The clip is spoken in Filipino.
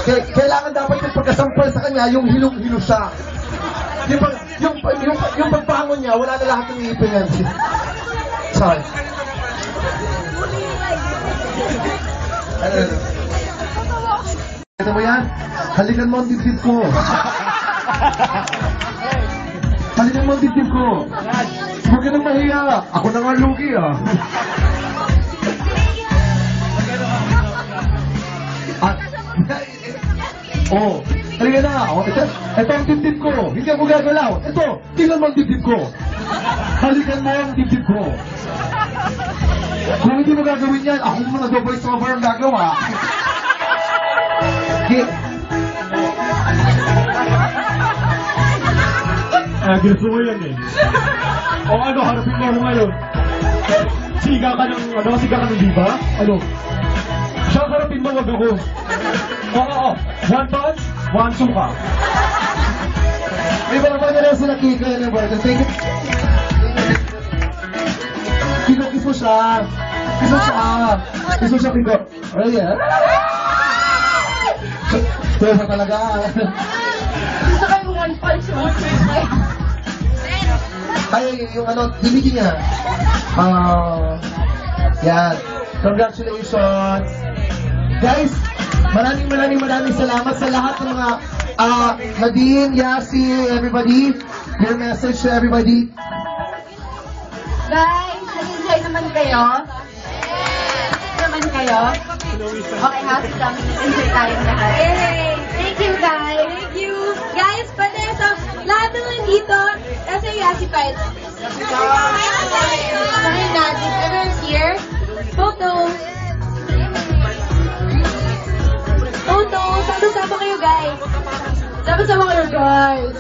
Kailangan dapat yung pagkasampal sa kanya, yung hilong-hilo siya. Yung pagbangon niya, wala na lahat ng iipin yan. Sorry. Ito mo yan? Halikan mo ang dibdib ko. Halikan mo ang dibdib ko. Huwag ka nang mahiya. Ako na nga lugi ah. Oh, halika na. Oh, ito ang dibdib ko. Hindi ako gagalaw. Ito, tingnan mo ang dibdib ko. Halikan mo ang dibdib ko. Kung hindi mo gagawin yan, ako mo na double sober ang gagawa. Gusto mo yan eh. O ano, harapin mo ako ngayon. Siga ka ng diba? Ano? Siya harapin mo, wag ako. Oo. One touch, one suka. May mga na lang sila Kiko yan, brother. Thank you. Kiss mo siya. Kiss mo siya, Kiko. Oh, yeah. Tuwa talaga. Gusto ko yung one punch mo. Ay, yung ano, DVD niya. Yan. Congratulations. Guys, maraming salamat sa lahat ng mga Nadine, Yasi, everybody. Your message to everybody. Guys, nag-enjoy naman kayo? Okay, happy kami. Nag-enjoy tayong lahat. Yay! Thank you, guys. Thank you. Guys, pati ito, lahat naman dito, kasi Yasi Fight. Sorry, Nadine. Everyone's here. Photos. Sama-sama kayo, guys. Sama-sama kayo, guys.